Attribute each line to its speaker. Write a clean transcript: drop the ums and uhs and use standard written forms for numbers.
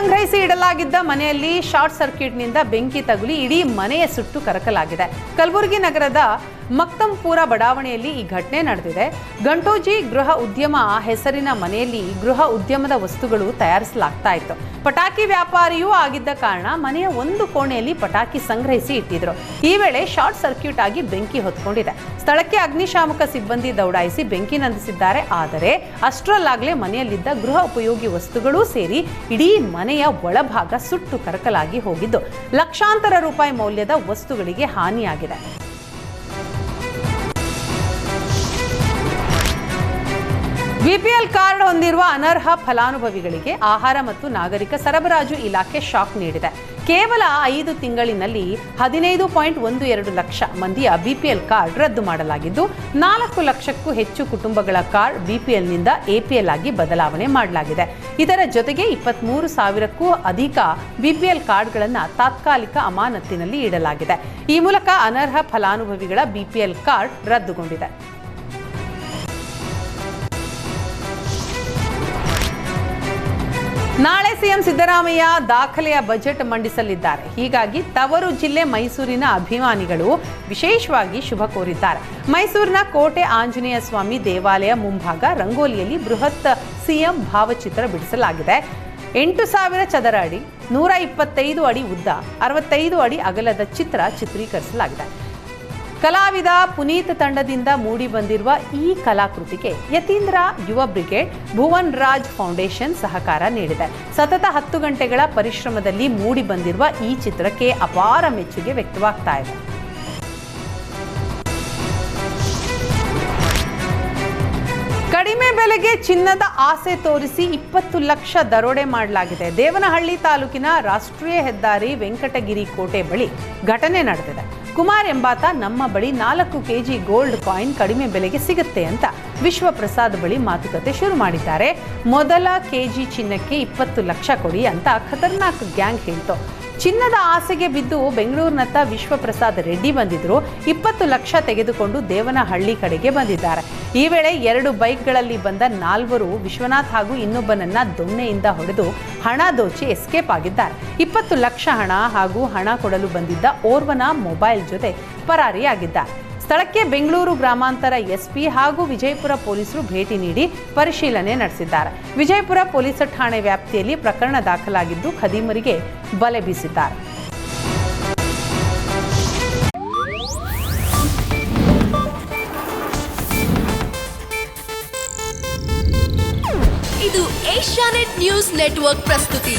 Speaker 1: ಸಂಗ್ರಹಿಸಿ ಇಡಲಾಗಿದ್ದ ಮನೆಯಲ್ಲಿ ಶಾರ್ಟ್ ಸರ್ಕ್ಯೂಟ್ನಿಂದ ಬೆಂಕಿ ತಗುಲಿ ಇಡೀ ಮನೆಯ ಸುಟ್ಟು ಕರಕಲಾಗಿದೆ. ಕಲಬುರಗಿ ನಗರದ ಮಕ್ತಂಪುರ ಬಡಾವಣೆಯಲ್ಲಿ ಈ ಘಟನೆ ನಡೆದಿದೆ. ಗಂಟೋಜಿ ಗೃಹ ಉದ್ಯಮ ಹೆಸರಿನ ಮನೆಯಲ್ಲಿ ಗೃಹ ಉದ್ಯಮದ ವಸ್ತುಗಳು ತಯಾರಿಸಲಾಗ್ತಾ ಇತ್ತು. ಪಟಾಕಿ ವ್ಯಾಪಾರಿಯೂ ಆಗಿದ್ದ ಕಾರಣ ಮನೆಯ ಒಂದು ಕೋಣೆಯಲ್ಲಿ ಪಟಾಕಿ ಸಂಗ್ರಹಿಸಿ ಇಟ್ಟಿದ್ರು. ಈ ವೇಳೆ ಶಾರ್ಟ್ ಸರ್ಕ್ಯೂಟ್ ಆಗಿ ಬೆಂಕಿ ಹೊತ್ಕೊಂಡಿದೆ. ಸ್ಥಳಕ್ಕೆ ಅಗ್ನಿಶಾಮಕ ಸಿಬ್ಬಂದಿ ದೌಡಾಯಿಸಿ ಬೆಂಕಿ ನಂದಿಸಿದ್ದಾರೆ. ಆದರೆ ಅಷ್ಟರಲ್ಲಾಗಲೇ ಮನೆಯಲ್ಲಿದ್ದ ಗೃಹ ಉಪಯೋಗಿ ವಸ್ತುಗಳೂ ಸೇರಿ ಇಡೀ ಮನೆಯ ಒಳಭಾಗ ಸುಟ್ಟು ಕರಕಲಾಗಿ ಹೋಗಿದ್ದು ಲಕ್ಷಾಂತರ ರೂಪಾಯಿ ಮೌಲ್ಯದ ವಸ್ತುಗಳಿಗೆ ಹಾನಿಯಾಗಿದೆ. ಬಿಪಿಎಲ್ ಕಾರ್ಡ್ ಹೊಂದಿರುವ ಅನರ್ಹ ಫಲಾನುಭವಿಗಳಿಗೆ ಆಹಾರ ಮತ್ತು ನಾಗರಿಕ ಸರಬರಾಜು ಇಲಾಖೆ ಶಾಕ್ ನೀಡಿದೆ. ಕೇವಲ 5 ತಿಂಗಳಿನಲ್ಲಿ 15.12 ಲಕ್ಷ ಮಂದಿಯ ಬಿಪಿಎಲ್ ಕಾರ್ಡ್ ರದ್ದು ಮಾಡಲಾಗಿದ್ದು 4 ಲಕ್ಷಕ್ಕೂ ಹೆಚ್ಚು ಕುಟುಂಬಗಳ ಕಾರ್ಡ್ ಬಿಪಿಎಲ್ನಿಂದ ಎಪಿಎಲ್ ಆಗಿ ಬದಲಾವಣೆ ಮಾಡಲಾಗಿದೆ. ಇದರ ಜೊತೆಗೆ 23,000ಕ್ಕೂ ಅಧಿಕ ಬಿಪಿಎಲ್ ಕಾರ್ಡ್ಗಳನ್ನು ತಾತ್ಕಾಲಿಕ ಅಮಾನತಿನಲ್ಲಿ ಇಡಲಾಗಿದೆ. ಈ ಮೂಲಕ ಅನರ್ಹ ಫಲಾನುಭವಿಗಳ ಬಿಪಿಎಲ್ ಕಾರ್ಡ್ ರದ್ದುಗೊಂಡಿದೆ. ನಾಳೆ ಸಿಎಂ ಸಿದ್ದರಾಮಯ್ಯ ದಾಖಲೆಯ ಬಜೆಟ್ ಮಂಡಿಸಲಿದ್ದಾರೆ. ಹೀಗಾಗಿ ತವರು ಜಿಲ್ಲೆ ಮೈಸೂರಿನ ಅಭಿಮಾನಿಗಳು ವಿಶೇಷವಾಗಿ ಶುಭ ಕೋರಿದ್ದಾರೆ. ಮೈಸೂರಿನ ಕೋಟೆ ಆಂಜನೇಯ ಸ್ವಾಮಿ ದೇವಾಲಯ ಮುಂಭಾಗ ರಂಗೋಲಿಯಲ್ಲಿ ಬೃಹತ್ ಸಿಎಂ ಭಾವಚಿತ್ರ ಬಿಡಿಸಲಾಗಿದೆ. 8,000 ಚದರ ಅಡಿ, 125 ಅಡಿ ಉದ್ದ, 65 ಅಡಿ ಅಗಲದ ಚಿತ್ರ ಚಿತ್ರೀಕರಿಸಲಾಗಿದೆ. ಕಲಾವಿದ ಪುನೀತ್ ತಂಡದಿಂದ ಮೂಡಿ ಬಂದಿರುವ ಈ ಕಲಾಕೃತಿಗೆ ಯತೀಂದ್ರ ಯುವ ಬ್ರಿಗೇಡ್, ಭುವನ್ ರಾಜ್ ಫೌಂಡೇಶನ್ ಸಹಕಾರ ನೀಡಿದೆ. ಸತತ 10 ಗಂಟೆಗಳ ಪರಿಶ್ರಮದಲ್ಲಿ ಮೂಡಿ ಬಂದಿರುವ ಈ ಚಿತ್ರಕ್ಕೆ ಅಪಾರ ಮೆಚ್ಚುಗೆ ವ್ಯಕ್ತವಾಗ್ತಾ ಇದೆ. ಕಡಿಮೆ ಬೆಲೆಗೆ ಚಿನ್ನದ ಆಸೆ ತೋರಿಸಿ 20 ಲಕ್ಷ ದರೋಡೆ ಮಾಡಲಾಗಿದೆ. ದೇವನಹಳ್ಳಿ ತಾಲೂಕಿನ ರಾಷ್ಟ್ರೀಯ ಹೆದ್ದಾರಿ ವೆಂಕಟಗಿರಿ ಕೋಟೆ ಬಳಿ ಘಟನೆ ನಡೆದಿದೆ. ಕುಮಾರ್ ಎಂಬಾತ ನಮ್ಮ ಬಳಿ 4 ಕೆಜಿ ಗೋಲ್ಡ್ ಕಾಯಿನ್ ಕಡಿಮೆ ಬೆಲೆಗೆ ಸಿಗುತ್ತೆ ಅಂತ ವಿಶ್ವಪ್ರಸಾದ್ ಬಳಿ ಮಾತುಕತೆ ಶುರು ಮಾಡಿದ್ದಾರೆ. ಮೊದಲ ಕೆಜಿ ಚಿನ್ನಕ್ಕೆ 20 ಲಕ್ಷ ಕೊಡಿ ಅಂತ ಖತರ್ನಾಕ್ ಗ್ಯಾಂಗ್ ಹೇಳ್ತು. ಚಿನ್ನದ ಆಸೆಗೆ ಬಿದ್ದು ಬೆಂಗಳೂರಿನತ್ತ ವಿಶ್ವಪ್ರಸಾದ್ ರೆಡ್ಡಿ ಬಂದಿದ್ರು. 20 ಲಕ್ಷ ತೆಗೆದುಕೊಂಡು ದೇವನಹಳ್ಳಿ ಕಡೆಗೆ ಬಂದಿದ್ದಾರೆ. ಈ ವೇಳೆ 2 ಬೈಕ್ಗಳಲ್ಲಿ ಬಂದ 4 ವಿಶ್ವನಾಥ್ ಹಾಗೂ ಇನ್ನೊಬ್ಬನನ್ನ ದೊಣ್ಣೆಯಿಂದ ಹೊಡೆದು ಹಣ ದೋಚಿ ಎಸ್ಕೇಪ್ ಆಗಿದ್ದಾರೆ. 20 ಲಕ್ಷ ಹಣ ಹಾಗೂ ಹಣ ಕೊಡಲು ಬಂದಿದ್ದ ಓರ್ವನ ಮೊಬೈಲ್ ಜೊತೆ ಪರಾರಿಯಾಗಿದ್ದಾರೆ. ಸ್ಥಳಕ್ಕೆ ಬೆಂಗಳೂರು ಗ್ರಾಮಾಂತರ ಎಸ್ಪಿ ಹಾಗೂ ವಿಜಯಪುರ ಪೊಲೀಸರು ಭೇಟಿ ನೀಡಿ ಪರಿಶೀಲನೆ ನಡೆಸಿದ್ದಾರೆ. ವಿಜಯಪುರ ಪೊಲೀಸ್ ಠಾಣೆ ವ್ಯಾಪ್ತಿಯಲ್ಲಿ ಪ್ರಕರಣ ದಾಖಲಾಗಿದ್ದು ಖದೀಮರಿಗೆ ಬಲೆ ಬೀಸಿದ್ದಾರೆ.
Speaker 2: ಇದು ಏಷ್ಯಾನೆಟ್ ನ್ಯೂಸ್ ನೆಟ್ವರ್ಕ್ ಪ್ರಸ್ತುತಿ.